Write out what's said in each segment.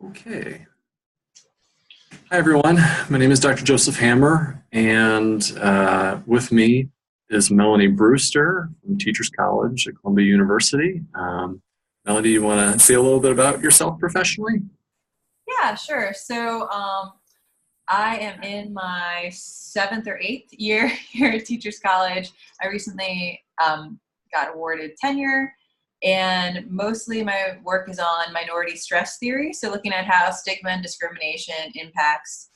Okay. Hi, everyone. My name is Dr. Joseph Hammer, and with me is Melanie Brewster from Teachers College at Columbia University. Melanie, you want to say a little bit about yourself professionally? Yeah, sure. I am in my 7th or 8th year here at Teachers College. I recently got awarded tenure, and mostly my work is on minority stress theory. So looking at how stigma and discrimination impacts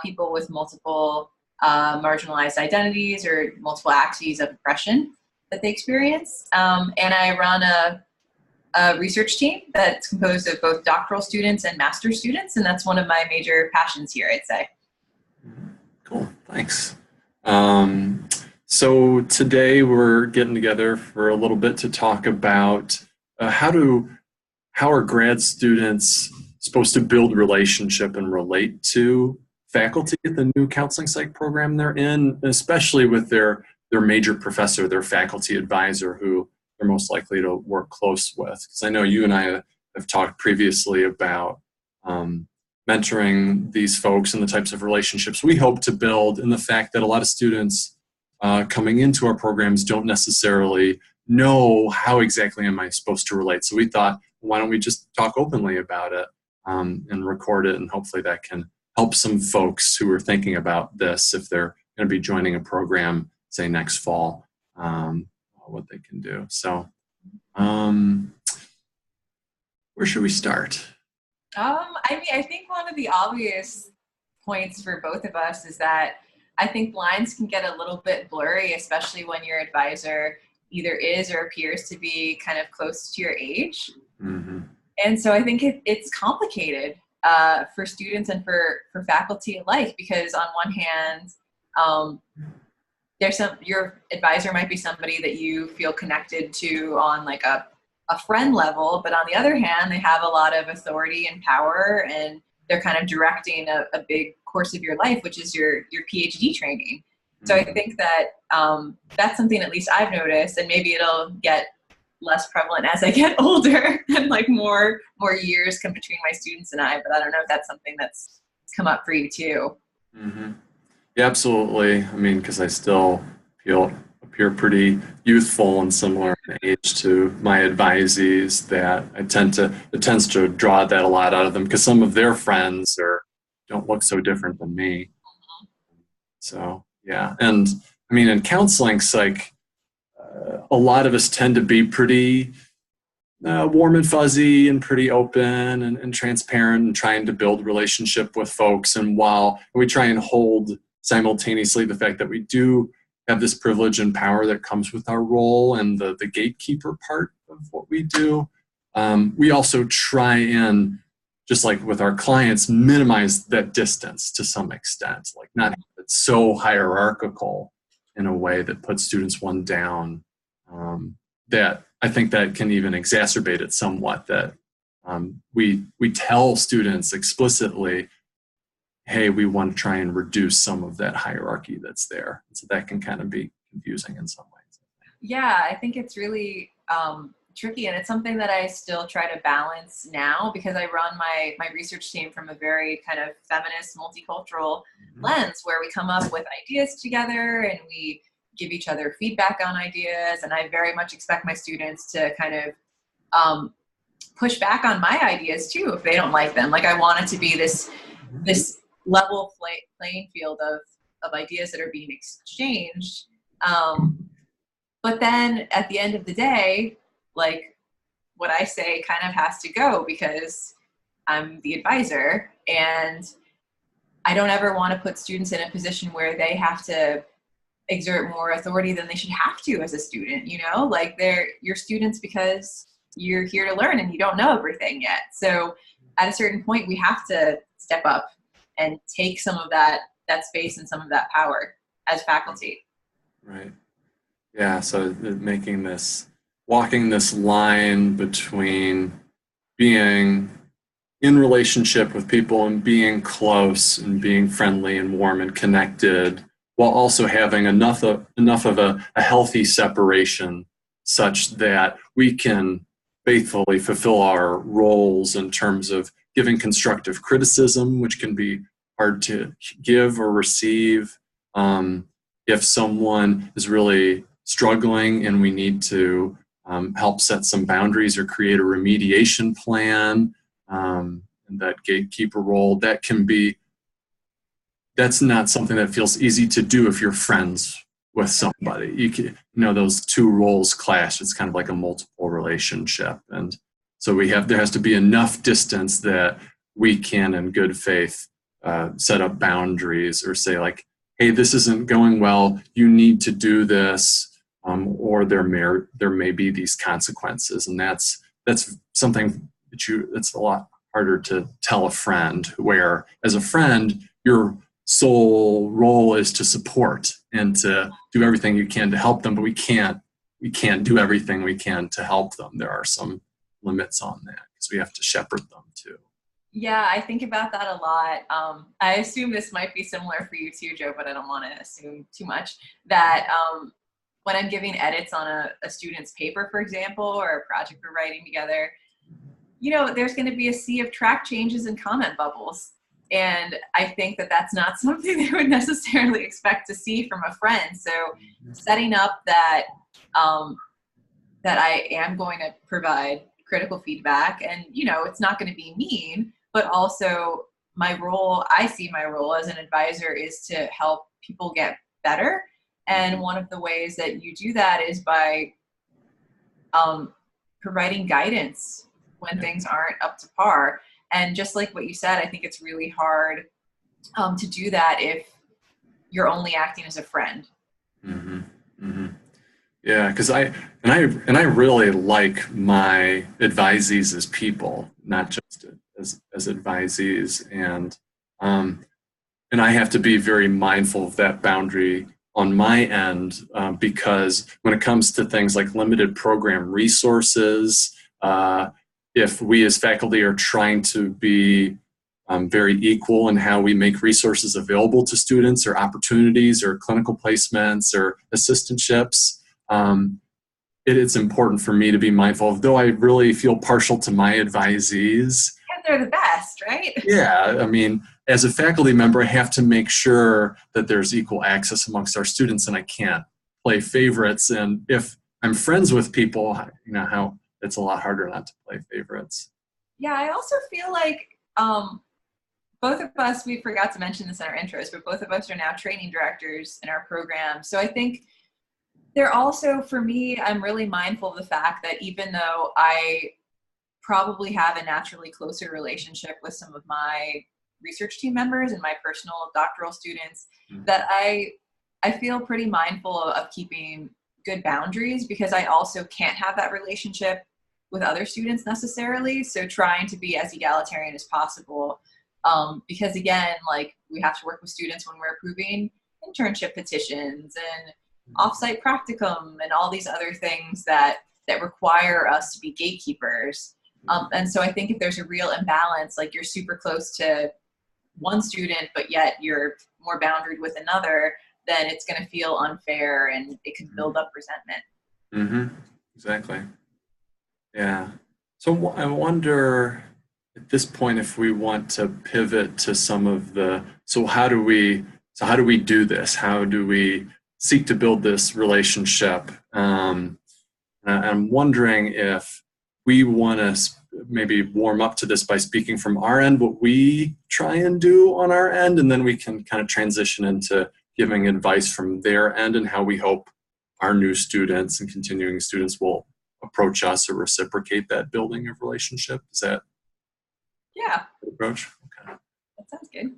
people with multiple marginalized identities or multiple axes of oppression that they experience. And I run a research team that's composed of both doctoral students and master's students, and that's one of my major passions here, I'd say. Cool, thanks. So today we're getting together for a little bit to talk about how are grad students supposed to build relationship and relate to faculty at the new counseling psych program they're in, especially with their major professor, their faculty advisor, who they're most likely to work close with. Because I know you and I have talked previously about mentoring these folks and the types of relationships we hope to build, and the fact that a lot of students coming into our programs don't necessarily know how exactly am I supposed to relate. So we thought, why don't we just talk openly about it and record it, and hopefully that can help some folks who are thinking about this if they're going to be joining a program, say next fall, what they can do. So where should we start? I think one of the obvious points for both of us is that I think lines can get a little bit blurry, especially when your advisor either is or appears to be kind of close to your age. Mm-hmm. And so I think it's complicated for students and for faculty alike, because on one hand, your advisor might be somebody that you feel connected to on like a friend level, but on the other hand, they have a lot of authority and power, and they're kind of directing a big course of your life, which is your PhD training. So I think that that's something at least I've noticed, and maybe it'll get less prevalent as I get older and like more years come between my students and I, but I don't know if that's something that's come up for you too. Mm-hmm. Yeah, absolutely. I mean, because I still appear pretty youthful and similar in age to my advisees, that it tends to draw that a lot out of them, because some of their friends don't look so different than me. So yeah, and I mean, in counseling psych, a lot of us tend to be pretty warm and fuzzy and pretty open and transparent, and trying to build relationship with folks. And while we try and hold simultaneously the fact that we do have this privilege and power that comes with our role and the gatekeeper part of what we do, we also try and, just like with our clients, minimize that distance to some extent, like not have it so hierarchical in a way that puts students one down, that I think that can even exacerbate it somewhat, that we tell students explicitly, hey, we want to try and reduce some of that hierarchy that's there. So that can kind of be confusing in some ways. Yeah, I think it's really tricky, and it's something that I still try to balance now, because I run my research team from a very kind of feminist, multicultural lens, where we come up with ideas together and we give each other feedback on ideas. And I very much expect my students to kind of push back on my ideas too if they don't like them. Like, I want it to be this level playing field of ideas that are being exchanged. But then at the end of the day, like, what I say kind of has to go, because I'm the advisor, and I don't ever want to put students in a position where they have to exert more authority than they should have to as a student, like, they're your students because you're here to learn and you don't know everything yet. So at a certain point, we have to step up and take some of that space and some of that power as faculty. Right. Yeah, so walking this line between being in relationship with people and being close and being friendly and warm and connected, while also having enough of a healthy separation such that we can faithfully fulfill our roles in terms of giving constructive criticism, which can be hard to give or receive. If someone is really struggling and we need to help set some boundaries or create a remediation plan, and that gatekeeper role, that's not something that feels easy to do if you're friends with somebody. Those two roles clash. It's kind of like a multiple relationship. And so there has to be enough distance that we can, in good faith, set up boundaries or say like, hey, this isn't going well, you need to do this, or there may be these consequences. And that's something that's a lot harder to tell a friend, where as a friend, your sole role is to support and to do everything you can to help them, but we can't do everything we can to help them. There are some limits on that because we have to shepherd them too. Yeah, I think about that a lot. I assume this might be similar for you too, Joe, but I don't want to assume too much. That when I'm giving edits on a student's paper, for example, or a project we're writing together, there's going to be a sea of track changes and comment bubbles. And I think that that's not something they would necessarily expect to see from a friend. So setting up that I am going to provide critical feedback, and it's not going to be mean, but also I see my role as an advisor is to help people get better. And one of the ways that you do that is by providing guidance when things aren't up to par. And just like what you said, I think it's really hard to do that if you're only acting as a friend. Mm-hmm. Mm-hmm. Yeah, because I really like my advisees as people, not just as advisees, and I have to be very mindful of that boundary on my end, because when it comes to things like limited program resources, if we as faculty are trying to be very equal in how we make resources available to students, or opportunities or clinical placements or assistantships, it's important for me to be mindful of, though I really feel partial to my advisees. Because they're the best, right? Yeah, I mean, as a faculty member, I have to make sure that there's equal access amongst our students, and I can't play favorites. And if I'm friends with people, how it's a lot harder not to play favorites. Yeah, I also feel like both of us, we forgot to mention this in our intros, but both of us are now training directors in our program. So I think they're also, for me, I'm really mindful of the fact that even though I probably have a naturally closer relationship with some of my research team members and my personal doctoral students, that I feel pretty mindful of keeping good boundaries, because I also can't have that relationship with other students necessarily. So trying to be as egalitarian as possible, because again, like, we have to work with students when we're approving internship petitions and offsite practicum and all these other things that require us to be gatekeepers. And so I think if there's a real imbalance, like you're super close to one student, but yet you're more boundaried with another, then it's going to feel unfair and it could build up resentment. Mm-hmm. Exactly. Yeah. So I wonder at this point if we want to pivot to some of so how do we do this? How do we seek to build this relationship? I'm wondering if we want to maybe warm up to this by speaking from our end, what we try and do on our end, and then we can kind of transition into giving advice from their end and how we hope our new students and continuing students will approach us or reciprocate that building of relationship. Is that the approach? Okay. That sounds good.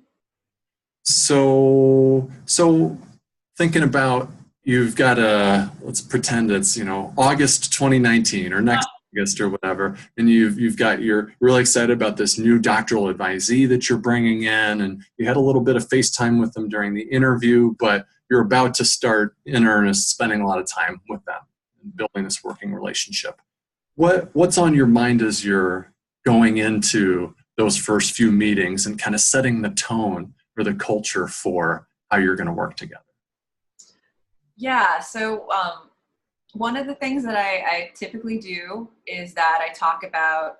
So thinking about, you've got let's pretend it's, August 2019 or next August or whatever, and you're really excited about this new doctoral advisee that you're bringing in, and you had a little bit of FaceTime with them during the interview, but you're about to start in earnest spending a lot of time with them and building this working relationship. What's on your mind as you're going into those first few meetings and kind of setting the tone or the culture for how you're going to work together? Yeah, so one of the things that I typically do is that I talk about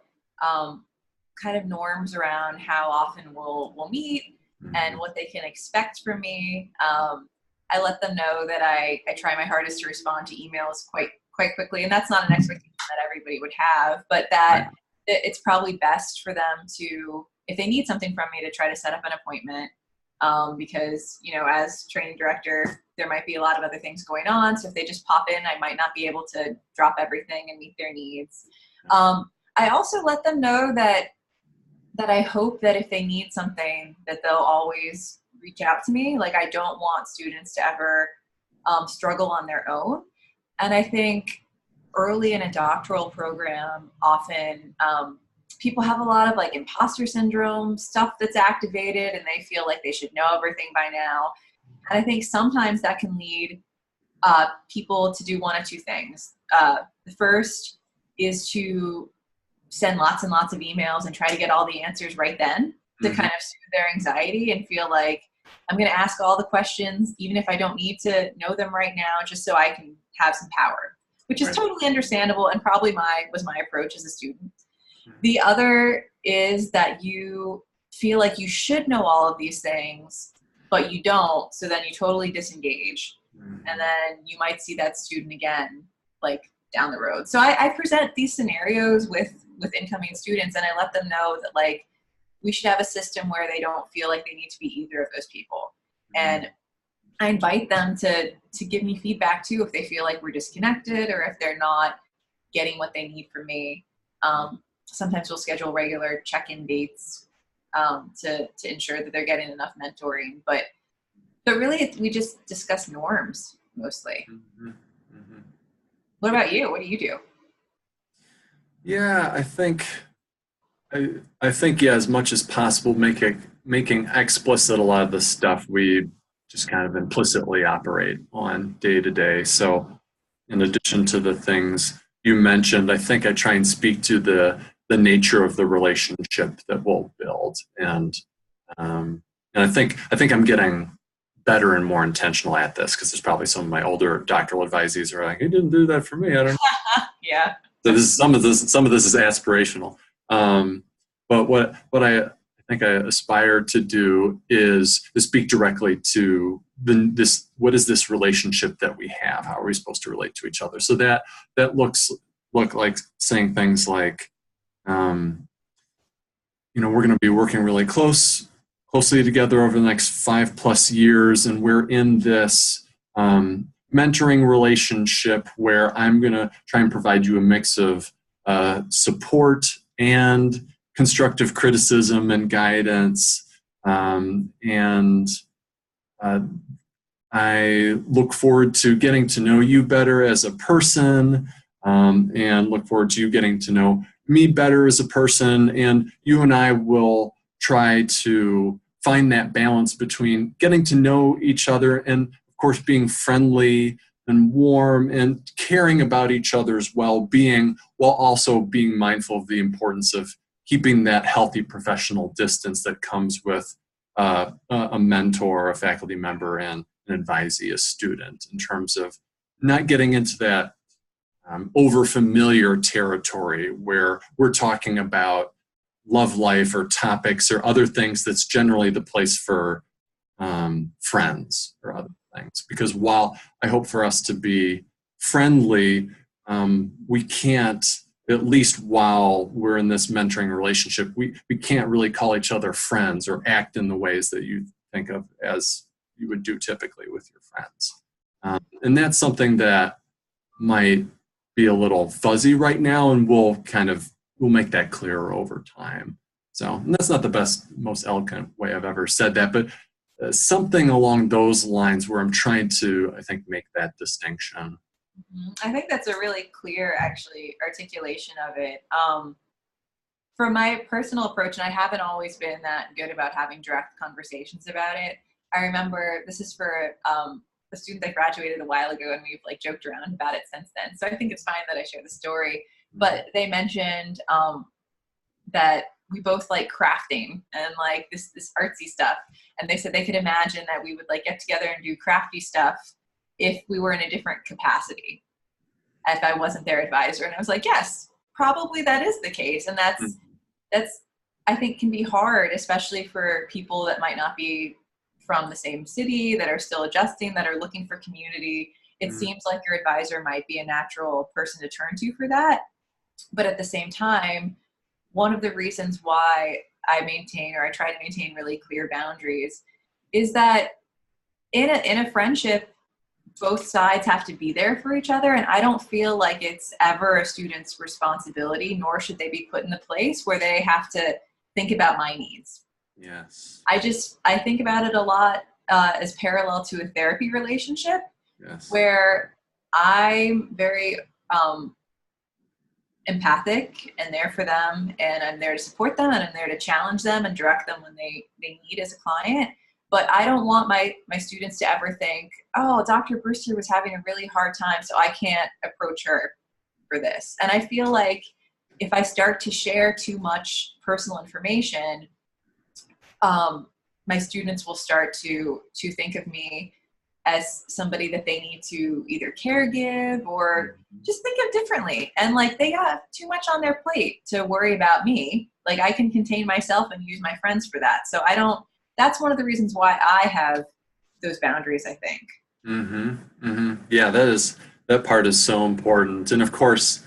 kind of norms around how often we'll meet and what they can expect from me. I let them know that I try my hardest to respond to emails quite quickly, and that's not an expectation that everybody would have, but that it's probably best for them to, if they need something from me, to try to set up an appointment, because, you know, as training director, there might be a lot of other things going on. So if they just pop in, I might not be able to drop everything and meet their needs. I also let them know that I hope that if they need something, that they'll always reach out to me. Like, I don't want students to ever struggle on their own. And I think early in a doctoral program, often people have a lot of like imposter syndrome stuff that's activated, and they feel like they should know everything by now. And I think sometimes that can lead people to do one of two things. The first is to send lots and lots of emails and try to get all the answers right then, to kind of soothe their anxiety and feel like, I'm going to ask all the questions, even if I don't need to know them right now, just so I can have some power, which is totally understandable, and probably was my approach as a student. The other is that you feel like you should know all of these things, but you don't, so then you totally disengage. And then you might see that student again, like down the road. So I present these scenarios with incoming students, and I let them know that, like, we should have a system where they don't feel like they need to be either of those people. And I invite them to give me feedback too, if they feel like we're disconnected or if they're not getting what they need from me. Sometimes we'll schedule regular check-in dates to ensure that they're getting enough mentoring. But really, we just discuss norms mostly. What about you? What do you do? Yeah, I think yeah, as much as possible, making explicit a lot of the stuff we just kind of implicitly operate on day to day. So in addition to the things you mentioned, I think I try and speak to the nature of the relationship that we'll build. And I think I'm getting better and more intentional at this, because there's probably some of my older doctoral advisees who are like, he didn't do that for me. I don't know. Yeah. So some of this is aspirational. But what I think I aspire to do is to speak directly to what is this relationship that we have? How are we supposed to relate to each other? So that look like saying things like, you know, we're going to be working really closely together over the next 5+ years, and we're in this mentoring relationship where I'm going to try and provide you a mix of support and constructive criticism and guidance. I look forward to getting to know you better as a person, and look forward to you getting to know me better as a person. And you and I will try to find that balance between getting to know each other and, of course, being friendly and warm and caring about each other's well-being, while also being mindful of the importance of keeping that healthy professional distance that comes with a mentor, a faculty member, and an advisee, a student, in terms of not getting into that over-familiar territory where we're talking about love life or topics or other things that's generally the place for friends or other things. Because while I hope for us to be friendly, we can't, at least while we're in this mentoring relationship, we can't really call each other friends or act in the ways that you think of as you would do typically with your friends. And that's something that might be a little fuzzy right now, and we'll make that clearer over time. So, and that's not the best, most eloquent way I've ever said that, but something along those lines where I'm trying to, I think, make that distinction. I think that's a really clear, actually, articulation of it. For my personal approach, and I haven't always been that good about having direct conversations about it. I remember, this is for a student that graduated a while ago, and we've like joked around about it since then. So I think it's fine that I share the story. But they mentioned that we both like crafting and like this artsy stuff. And they said they could imagine that we would like get together and do crafty stuff if we were in a different capacity, if I wasn't their advisor. And I was like, yes, probably that is the case. And that's I think can be hard, especially for people that might not be from the same city, that are still adjusting, that are looking for community. It seems like your advisor might be a natural person to turn to for that. But at the same time, one of the reasons why I try to maintain really clear boundaries is that in a friendship, both sides have to be there for each other. And I don't feel like it's ever a student's responsibility, nor should they be put in the place where they have to think about my needs. Yes. I think about it a lot as parallel to a therapy relationship. Yes. Where I'm very empathic and there for them, and I'm there to support them, and I'm there to challenge them and direct them when they need as a client. But I don't want my students to ever think, oh, Dr. Brewster was having a really hard time, so I can't approach her for this. And I feel like if I start to share too much personal information, my students will start to think of me as somebody that they need to either care give or just think of differently. And like, they got too much on their plate to worry about me. Like, I can contain myself and use my friends for that. So that's one of the reasons why I have those boundaries, I think. Yeah, that part is so important. And of course,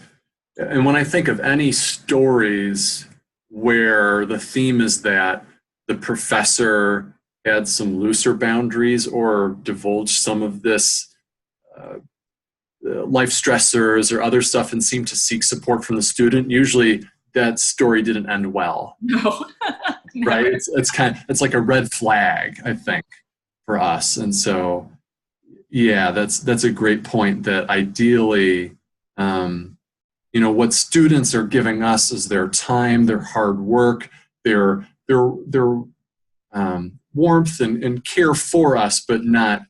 and when I think of any stories where the theme is that the professor had some looser boundaries or divulged some of this life stressors or other stuff and seemed to seek support from the student, usually that story didn't end well. No. Right? It's like a red flag, I think, for us. And so, yeah, that's a great point, that ideally, what students are giving us is their time, their hard work, their warmth and care for us, but not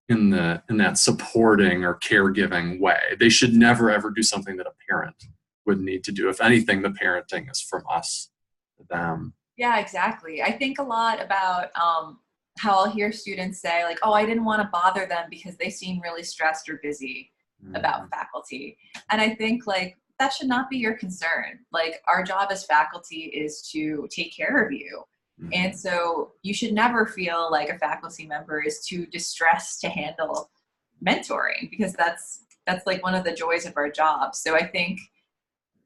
in that supporting or caregiving way. They should never ever do something that a parent would need to do. If anything, the parenting is from us to them. Yeah, exactly. I think a lot about how I'll hear students say, like, oh, I didn't want to bother them because they seem really stressed or busy about faculty. And I think, like, that should not be your concern. Like, our job as faculty is to take care of you. And so you should never feel like a faculty member is too distressed to handle mentoring, because that's like one of the joys of our job. So I think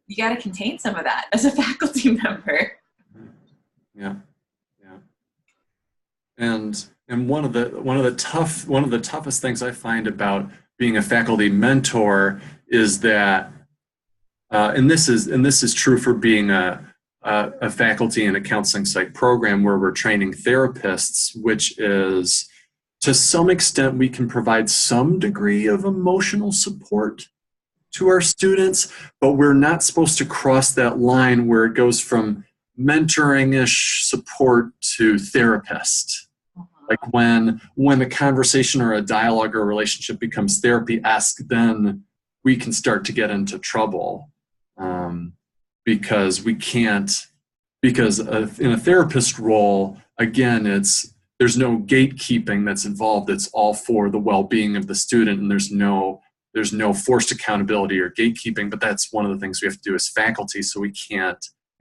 you got to contain some of that as a faculty member. Yeah. And one of the toughest things I find about being a faculty mentor is that, and this is true for being a faculty in a counseling psych program where we're training therapists, which is, to some extent, we can provide some degree of emotional support to our students, but we're not supposed to cross that line where it goes from mentoring-ish support to therapist. Like when the conversation or a dialogue or a relationship becomes therapy-esque, then we can start to get into trouble. Because in a therapist role, again, there's no gatekeeping that's involved. It's all for the well-being of the student, and there's no forced accountability or gatekeeping. But that's one of the things we have to do as faculty. So we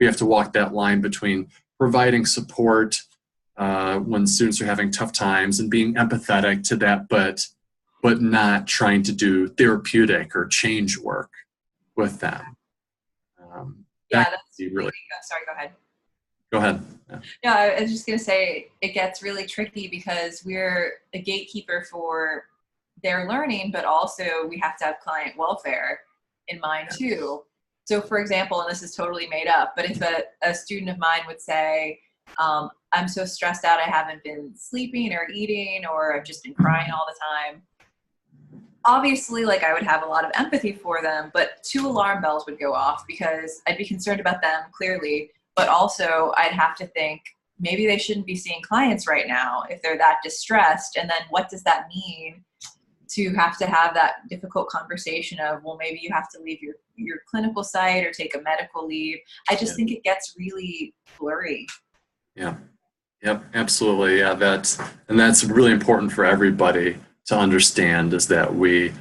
have to walk that line between providing support when students are having tough times and being empathetic to that, but not trying to do therapeutic or change work with them. Yeah, that's really. Sorry, go ahead. Go ahead. Yeah, I was just going to say, it gets really tricky because we're a gatekeeper for their learning, but also we have to have client welfare in mind too. So for example, and this is totally made up, but if a student of mine would say, I'm so stressed out, I haven't been sleeping or eating, or I've just been crying all the time. Obviously, like, I would have a lot of empathy for them, but 2 alarm bells would go off because I'd be concerned about them, clearly, but also I'd have to think maybe they shouldn't be seeing clients right now if they're that distressed. And then what does that mean to have that difficult conversation of, well, maybe you have to leave your clinical site or take a medical leave. I just think it gets really blurry. Yeah. Yep, absolutely. Yeah, that's really important for everybody to understand, is that we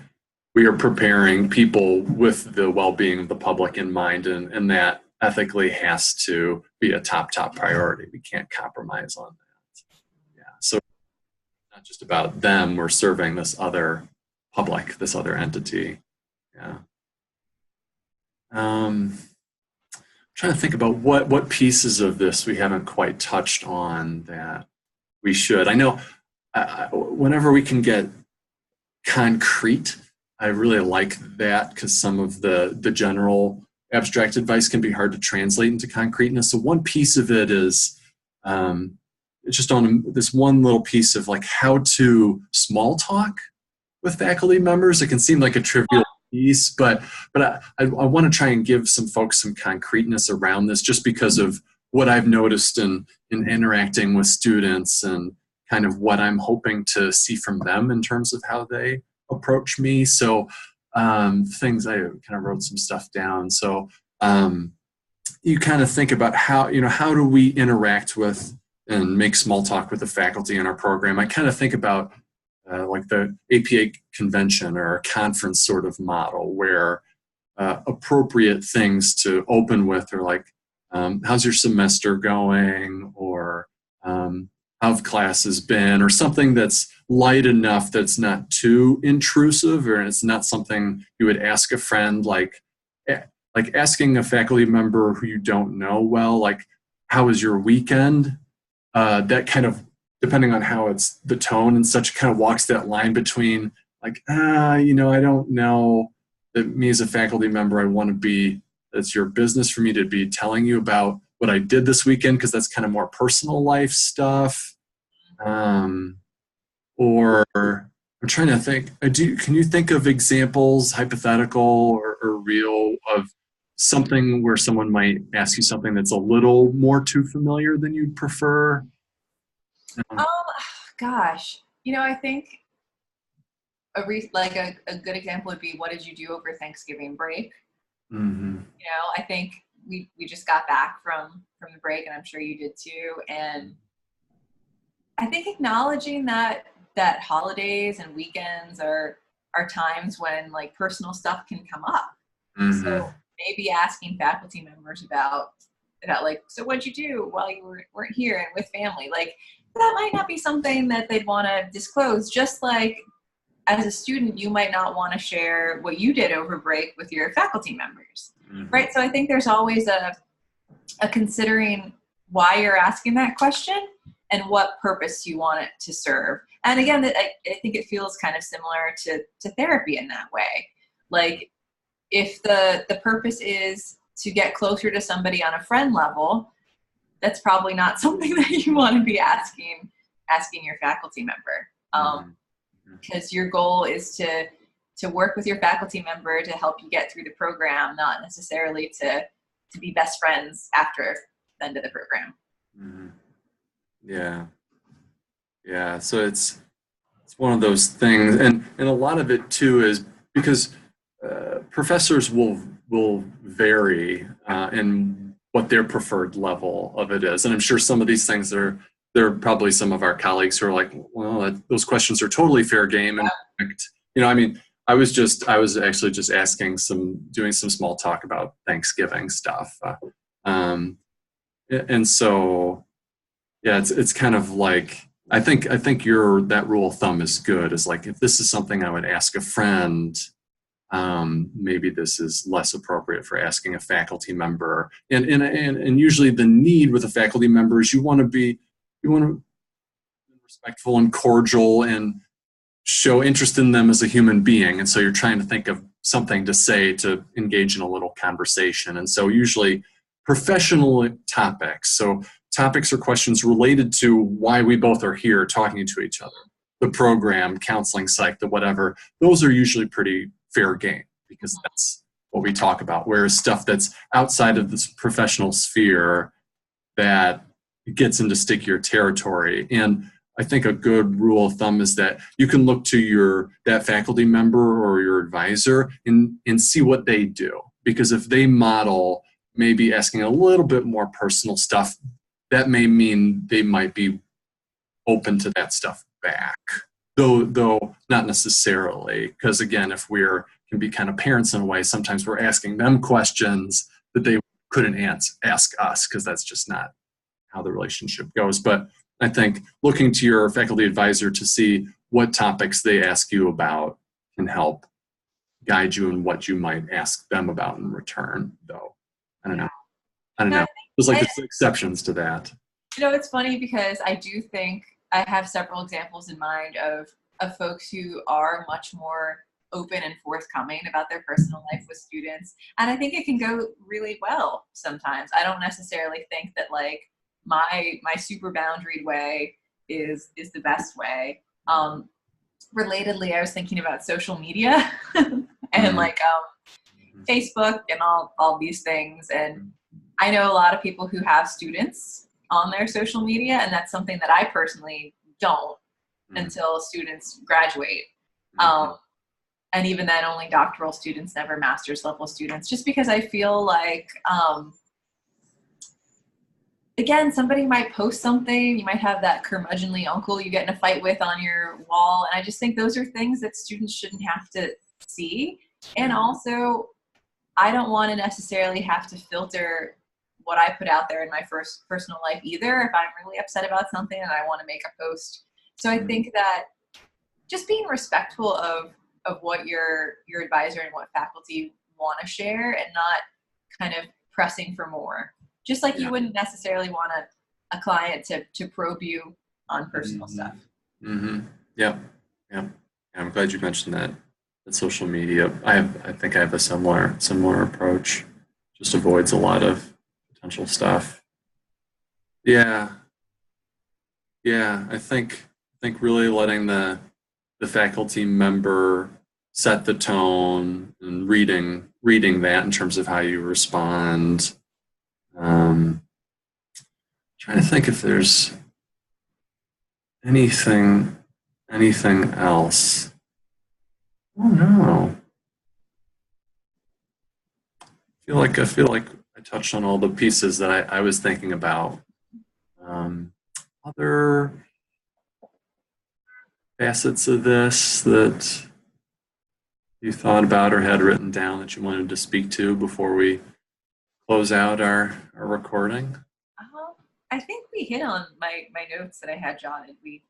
are preparing people with the well-being of the public in mind, and that ethically has to be a top priority. We can't compromise on that. Yeah. So it's not just about them. We're serving this other public, this other entity. Yeah. Trying to think about what pieces of this we haven't quite touched on that we should. I know whenever we can get concrete, I really like that, because some of the general abstract advice can be hard to translate into concreteness. So one piece of it is just on this one little piece of like how to small talk with faculty members. It can seem like a trivial piece, but I want to try and give some folks some concreteness around this, just because of what I've noticed in interacting with students and kind of what I'm hoping to see from them in terms of how they approach me. So things, I kind of wrote some stuff down. So you kind of think about how do we interact with and make small talk with the faculty in our program. I kind of think about like the APA convention or a conference sort of model, where appropriate things to open with are like, how's your semester going? Or how have classes been? Or something that's light enough that's not too intrusive, or it's not something you would ask a friend, like asking a faculty member who you don't know well, like, how was your weekend? That kind of, depending on how it's the tone and such, kind of walks that line between like, I don't know that me as a faculty member, I want to be, it's your business for me to be telling you about what I did this weekend, because that's kind of more personal life stuff. Or I'm trying to think, can you think of examples, hypothetical or real, of something where someone might ask you something that's a little more too familiar than you'd prefer? Gosh, I think a good example would be, what did you do over Thanksgiving break? Mm-hmm. I think we just got back from the break, and I'm sure you did too. And I think acknowledging that holidays and weekends are times when like personal stuff can come up. Mm-hmm. So maybe asking faculty members about like, so what'd you do while you weren't here and with family? Like, that might not be something that they'd want to disclose. Just like as a student, you might not want to share what you did over break with your faculty members, mm-hmm. right? So I think there's always a considering why you're asking that question and what purpose you want it to serve. And again, I think it feels kind of similar to therapy in that way. Like, if the purpose is to get closer to somebody on a friend level, that's probably not something that you want to be asking your faculty member. Because your goal is to work with your faculty member to help you get through the program, not necessarily to be best friends after the end of the program. Mm-hmm. Yeah. So it's one of those things, and a lot of it too is because professors will vary in what their preferred level of it is, and I'm sure some of these things there are probably some of our colleagues who are like, well, those questions are totally fair game. And I was actually just doing some small talk about Thanksgiving stuff, and so yeah, it's kind of like, I think that rule of thumb is good. Is like, if this is something I would ask a friend, maybe this is less appropriate for asking a faculty member. And usually the need with a faculty member is you want to be respectful and cordial and show interest in them as a human being. And so you're trying to think of something to say to engage in a little conversation. And so usually professional topics. So topics or questions related to why we both are here talking to each other, the program, counseling, psych, the whatever, those are usually pretty fair game, because that's what we talk about. Whereas stuff that's outside of this professional sphere that gets into stickier territory. And I think a good rule of thumb is that you can look to that faculty member or your advisor and see what they do. Because if they model maybe asking a little bit more personal stuff, that may mean they might be open to that stuff back. Though not necessarily, because again, if can be kind of parents in a way, sometimes we're asking them questions that they couldn't ask us, because that's just not how the relationship goes. But I think looking to your faculty advisor to see what topics they ask you about can help guide you in what you might ask them about in return, though. I don't know. No, There's like there's exceptions to that. It's funny because I do think I have several examples in mind of folks who are much more open and forthcoming about their personal life with students. And I think it can go really well sometimes. I don't necessarily think that like my super boundaried way is the best way. Relatedly, I was thinking about social media and like Facebook and all these things. And I know a lot of people who have students on their social media, and that's something that I personally don't until students graduate. And even then, only doctoral students, never master's level students, just because I feel like, again, somebody might post something, you might have that curmudgeonly uncle you get in a fight with on your wall. And I just think those are things that students shouldn't have to see. And also, I don't want to necessarily have to filter what I put out there in my first personal life either, if I'm really upset about something and I want to make a post. So I think that just being respectful of what your advisor and what faculty want to share, and not kind of pressing for more. Just like you wouldn't necessarily want a client to probe you on personal stuff. Yeah. I'm glad you mentioned that. That social media. I think I have a similar approach. Just avoids a lot of potential stuff. Yeah. I think really letting the faculty member set the tone and reading that in terms of how you respond. Trying to think if there's anything else. Oh no. I feel like I touched on all the pieces that I was thinking about. Other facets of this that you thought about or had written down that you wanted to speak to before we close out our recording? I think we hit on my notes that I had jotted. We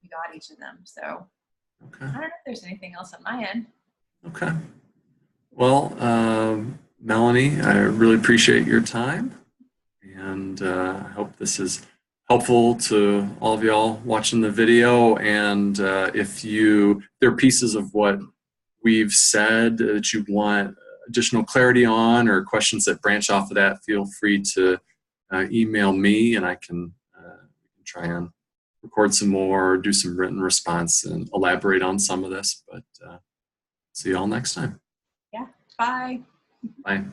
got each of them. So okay. I don't know if there's anything else on my end. Okay. Well, Melanie, I really appreciate your time, and I hope this is helpful to all of y'all watching the video. And if there are pieces of what we've said that you want additional clarity on, or questions that branch off of that, feel free to email me, and I can try and record some more, do some written response, and elaborate on some of this. But see you all next time. Yeah. Bye. Bye.